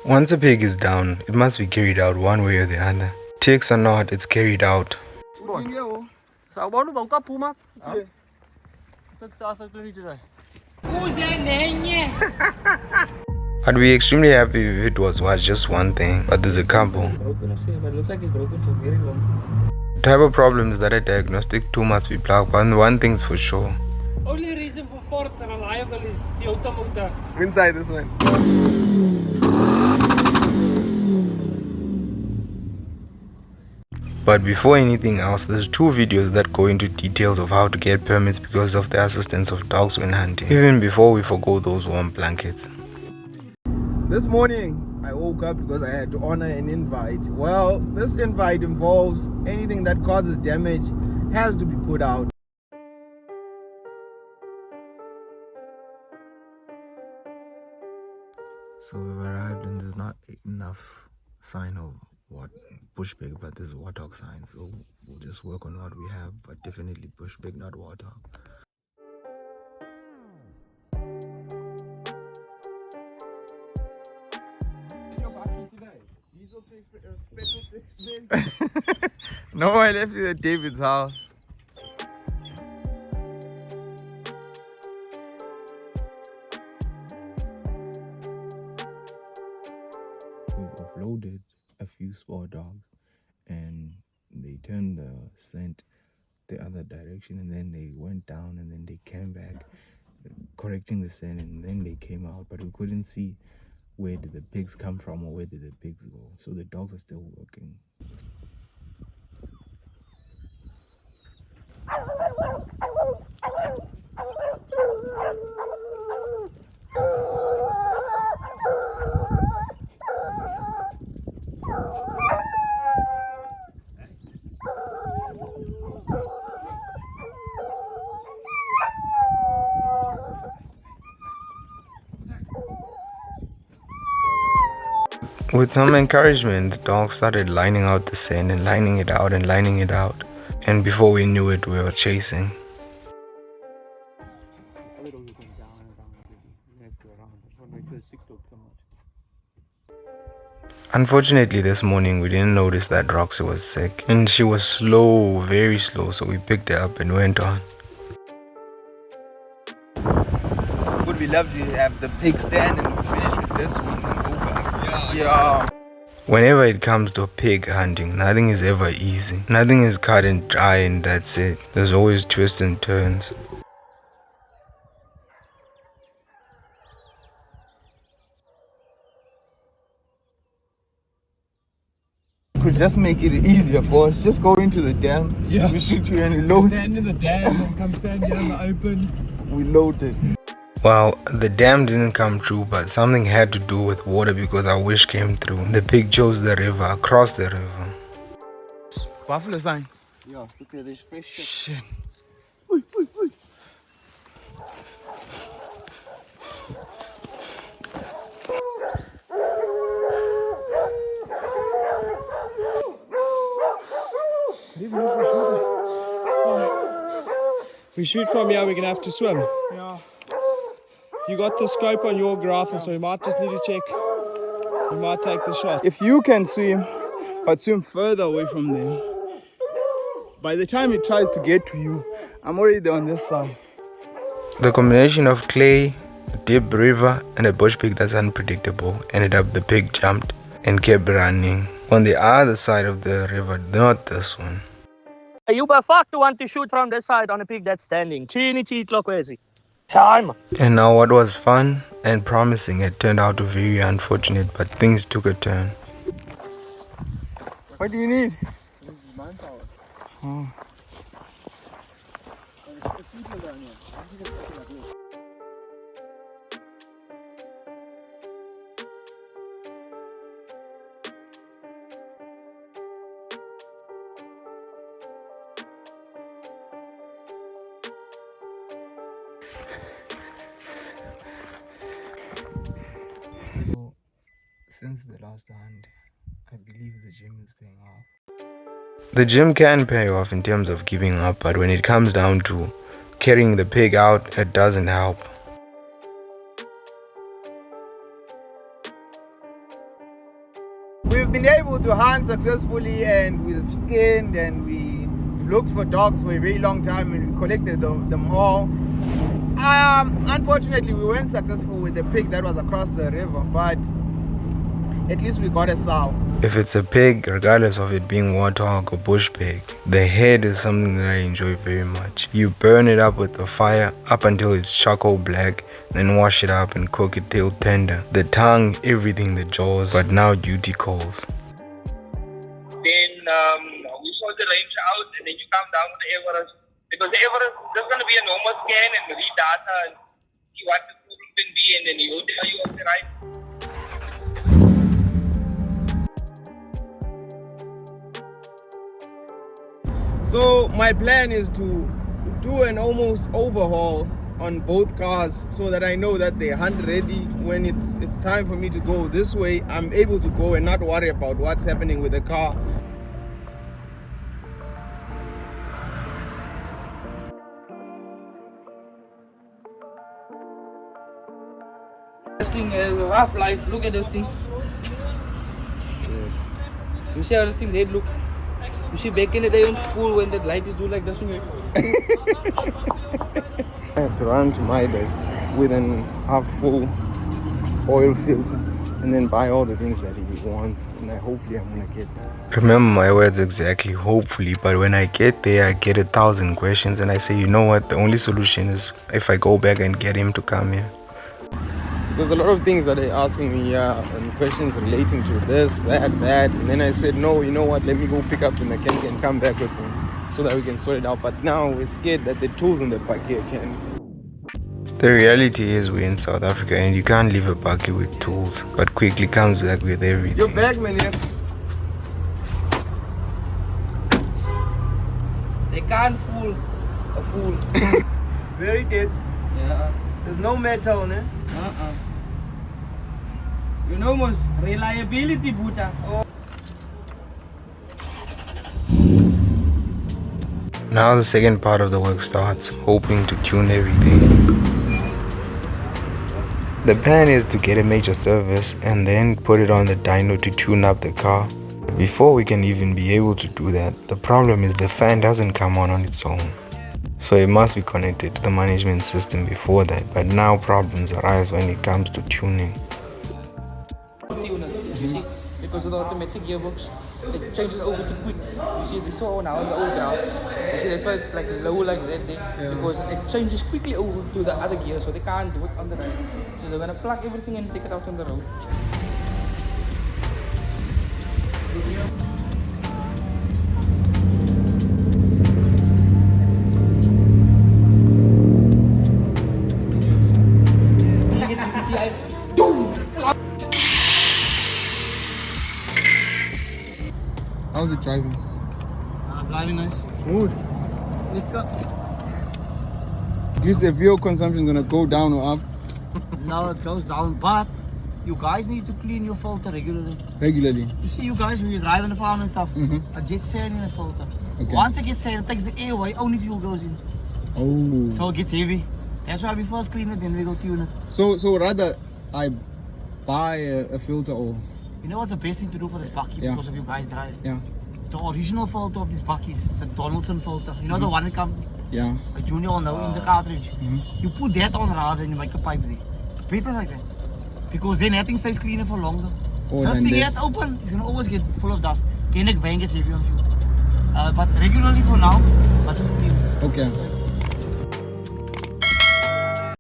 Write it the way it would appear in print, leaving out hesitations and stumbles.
Once a pig is down, it must be carried out one way or the other. Takes or not, it's carried out. I'd be extremely happy if it was just one thing, but there's a couple. The type of problems that are diagnostic too must be plugged, but one thing's for sure. Only reason for Ford reliable is the automotor. Inside this one. But before anything else, there's 2 videos that go into details of how to get permits because of the assistance of dogs when hunting, even before we forgo those warm blankets. This morning, I woke up because I had to honor an invite. Well, this invite involves anything that causes damage has to be put out. So we've arrived and there's not enough sign of what bush pig, but there's warthog sign. So we'll just work on what we have, but definitely bush pig, not warthog. No, I left it at David's house. We've offloaded a few small dogs and they turned the scent the other direction, and then they went down and then they came back correcting the scent, and then they came out, but we couldn't see where did the pigs come from or where did the pigs go. So the dogs are still working. With some encouragement, the dogs started lining out the scent and lining it out and lining it out. And before we knew it, we were chasing. Unfortunately, this morning we didn't notice that Roxy was sick. And she was slow, very slow, so we picked her up and went on. Would we love to have the pig stand and finish with this one and go back? Yeah. Whenever it comes to pig hunting, nothing is ever easy. Nothing is cut and dry and that's it. There's always twists and turns. Could just make it easier for us. Just go into the dam. Yeah. We shoot you and we load. Stand in the dam and come stand here in the open. We load it. Well, the dam didn't come true, but something had to do with water because our wish came through. The pig chose the river, across the river. Buffalo sign. Yeah, look at this fresh shit. Shit. If we shoot from here, we're gonna have to swim. Yeah. You got the scope on your graph, so you might just need to check. You might take the shot. If you can swim, but swim further away from them, by the time it tries to get to you, I'm already on this side. The combination of clay, a deep river, and a bush pig that's unpredictable ended up the pig jumped and kept running. On the other side of the river, not this one. You by fuck to want to shoot from this side on a pig that's standing. Chini chi clockwise. Time. And now what was fun and promising had turned out to be very unfortunate, but things took a turn. What do you need? Oh. So, since the last hunt, I believe the gym is paying off. The gym can pay off in terms of giving up, but when it comes down to carrying the pig out, it doesn't help. We've been able to hunt successfully, and we've skinned and we've looked for dogs for a very long time, and we collected them all. Unfortunately, we weren't successful with the pig that was across the river, but at least we got a sow. If it's a pig, regardless of it being warthog or bush pig, the head is something that I enjoy very much. You burn it up with the fire up until it's charcoal black, then wash it up and cook it till tender. The tongue, everything, the jaws, but now duty calls. Then we saw the range out, and then you come down to the Everest. Because the Everest, there's going to be a normal scan and read data and see what the problem can be, and then he will tell you okay, right. So my plan is to do an almost overhaul on both cars so that I know that they're hunt ready. When it's time for me to go this way, I'm able to go and not worry about what's happening with the car. This thing is a rough life. Look at this thing. You see how this thing's head look? You see back in the day in school when that light is do like this. I have to run to my desk with an half full oil filter and then buy all the things that he wants, and hopefully I'm gonna get that. Remember my words exactly, hopefully, but when I get there, I get 1,000 questions and I say, you know what, the only solution is if I go back and get him to come here. There's a lot of things that they're asking me, and questions relating to this, that, and then I said, no, you know what, let me go pick up the mechanic and come back with him so that we can sort it out. But now we're scared that the tools in the bucket can. The reality is we're in South Africa and you can't leave a bucket with tools, but quickly comes back with everything. You're back, man. They can't fool a fool. Very good. Yeah. There's no metal, ne? You know most reliability, Buddha. Oh. Now the second part of the work starts, hoping to tune everything. The plan is to get a major service and then put it on the dyno to tune up the car. Before we can even be able to do that, the problem is the fan doesn't come on its own. So it must be connected to the management system before that, but now problems arise when it comes to tuning. You see, because of the automatic gearbox, it changes over to quick. You see, this one now in the old graphs. You see, that's why it's like low like that there, because it changes quickly over to the other gear, so they can't do it on the road. So they're gonna plug everything and take it out on the road. How's it driving? It's driving nice. Smooth. At least the fuel consumption is gonna go down or up Now it goes down, but you guys need to clean your filter regularly. regularly. You see, you guys when you drive in the farm and stuff, Mhm. it gets sand in the filter. Okay. Once it gets sand, it takes the air away, only fuel goes in. Oh. So it gets heavy. That's why we first clean it, then we go tune it. So rather I buy a filter or You know what's the best thing to do for this bucky Yeah. because of you guys drive? yeah. The original filter of these buckies is a Donaldson filter. You know the one that comes, Yeah. a junior will know in the cartridge. You put that on rather than you make a pipe there. It's better like that. Because then that thing stays cleaner for longer. Oh, This than thing that. that's open, it's gonna always get full of dust. Kenneck vein gets heavy on fuel. But regularly for now, let's just clean it. Okay.